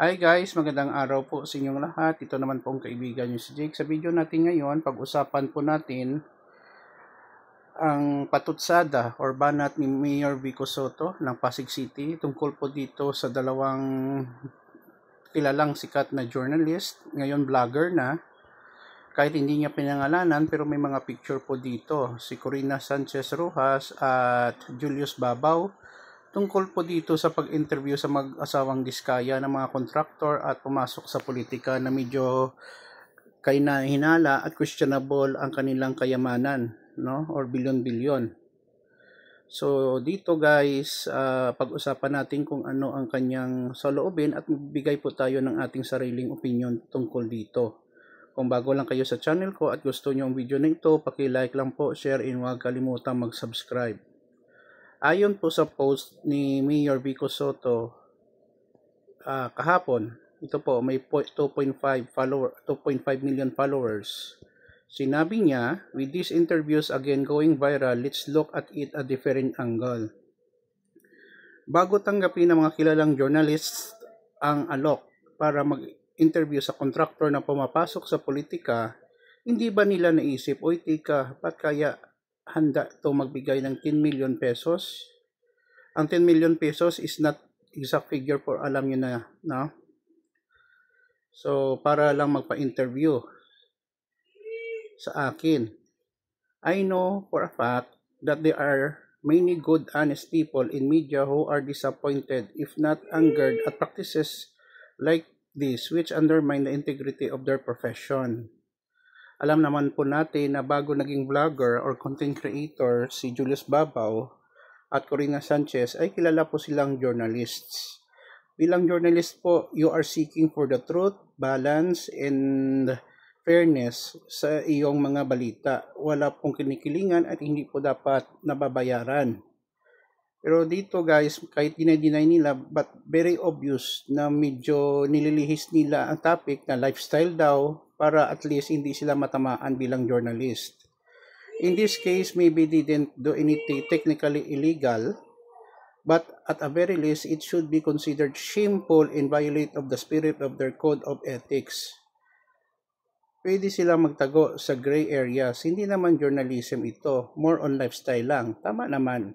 Hi guys, magandang araw po sa inyong lahat. Ito naman po ang kaibigan nyo si Jake. Sa video natin ngayon, pag-usapan po natin ang patutsada or banat ni Mayor Vico Soto ng Pasig City tungkol po dito sa dalawang kilalang sikat na journalist, ngayon vlogger na. Kahit hindi niya pinangalanan pero may mga picture po dito. Si Corina Sanchez Rojas at Julius Babaw. Tungkol po dito sa pag-interview sa mag-asawang diskaya ng mga kontraktor at pumasok sa politika na medyo hinala at questionable ang kanilang kayamanan, no? Or bilyon-bilyon. So dito guys, pag-usapan natin kung ano ang kanyang saloobin at magbigay po tayo ng ating sariling opinion tungkol dito. Kung bago lang kayo sa channel ko at gusto nyo ang video na ito, paki-like lang po, share, and huwag kalimutang mag-subscribe. Ayon po sa post ni Mayor Vico Soto kahapon, ito po may 2.5 million followers. Sinabi niya, with these interviews again going viral, let's look at it a different angle. Bago tanggapin ng mga kilalang journalists ang alok para mag-interview sa kontraktor na pumapasok sa politika, hindi ba nila naisip, oy tika, ba't kaya handa to magbigay ng 10 million pesos? Ang 10 million pesos is not exact figure for alam nyo na, no? So, para lang magpa-interview sa akin. I know for a fact that there are many good, honest people in media who are disappointed, if not angered, at practices like this which undermine the integrity of their profession. Alam naman po natin na bago naging vlogger or content creator si Julius Babaw at Corina Sanchez ay kilala po silang journalists. Bilang journalist po, you are seeking for the truth, balance, and fairness sa iyong mga balita. Wala pong kinikilingan at hindi po dapat nababayaran. Pero dito guys, kahit dinay nila, but very obvious na medyo nililihis nila ang topic na lifestyle daw para at least hindi sila matamaan bilang journalist. In this case, maybe they didn't do anything technically illegal, but at a very least, it should be considered shameful and violate of the spirit of their code of ethics. Pwede silang magtago sa gray areas. Hindi naman journalism ito. More on lifestyle lang. Tama naman.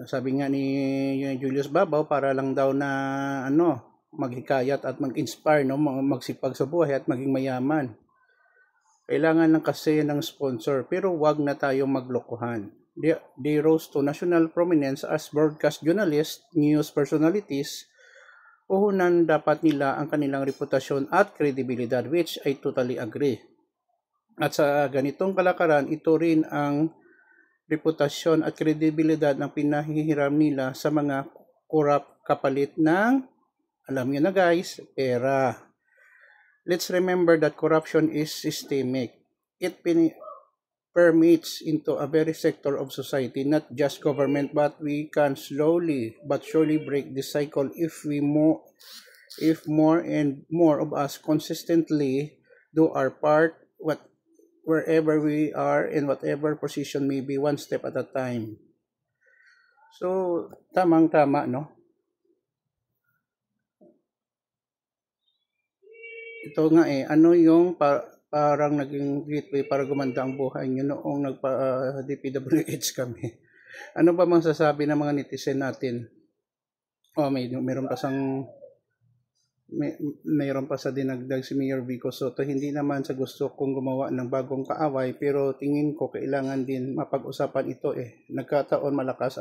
Sabi nga ni Julius Babaw, para lang daw na maghikayat at mag-inspire, no? Magsipag sa buhay at maging mayaman. Kailangan lang kasi ng sponsor, pero wag na tayong maglokohan. They rose to national prominence as broadcast journalists, news personalities. Puhunan dapat nila ang kanilang reputasyon at kredibilidad, which I totally agree. At sa ganitong kalakaran, ito rin ang reputasyon at kredibilidad ng pinahihiram nila sa mga korap kapalit ng, alam niyo na guys, pera. Let's remember that corruption is systemic. It permeates into a very sector of society, not just government, but we can slowly but surely break this cycle if more and more of us consistently do our part, wherever we are in whatever position, maybe one step at a time. So, tamang-tama, no? Ito nga ano yung parang naging gateway para gumanda ang buhay nyo noong nagpa-DPWH kami. Ano ba masasabi ng mga netizen natin? Mayroon pa sa dinagdag si Mayor Vico Soto. Hindi naman sa gusto kong gumawa ng bagong kaaway, pero tingin ko kailangan din mapag-usapan ito Nagkataon malakas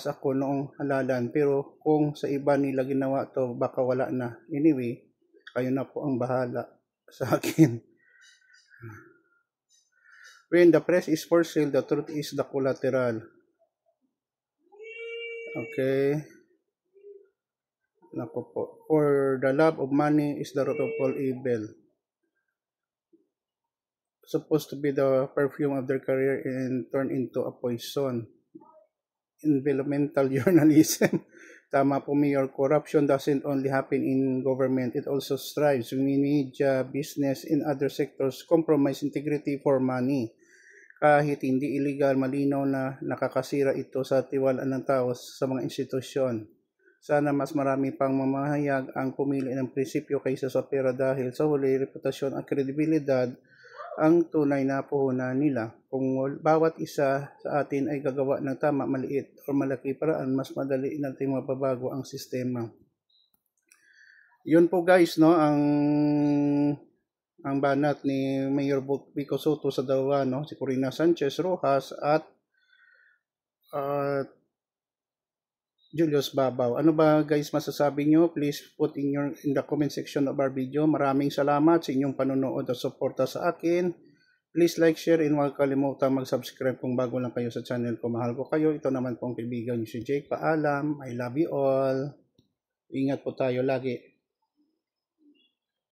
ako noong halalan, pero kung sa iba nila ginawa to, baka wala na. Anyway, kayo na po ang bahala sa akin. When the press is for sale, the truth is the collateral. Okay. Nako po. For the love of money is the root of all evil. Supposed to be the perfume of their career and turn into a poison. Environmental journalism. Tama po, Mayor. Corruption doesn't only happen in government. It also strives in media, business, and other sectors. Compromise integrity for money. Kahit hindi illegal, malinaw na nakakasira ito sa tiwala ng tao sa mga institusyon. Sana mas marami pang mamahayag ang pumili ng prinsipyo kaysa sa pera dahil sa huli, reputasyon at kredibilidad ang tunay na puhunan nila. Kung bawat isa sa atin ay gagawa ng tama, maliit o malaki paraan, mas madali nating mababago ang sistema. Yun po guys, no, ang banat ni Mayor Vico Soto sa Dawa, no, si Corina Sanchez Rojas at Julius Babaw. Ano ba guys masasabi nyo? Please put in the comment section of our video. Maraming salamat sa inyong panonood at suporta sa akin. Please like, share, and huwag kalimutan mag-subscribe kung bago lang kayo sa channel ko. Mahal ko kayo. Ito naman pong kaibigan nyo si Jake. Paalam. I love you all. Ingat po tayo lagi.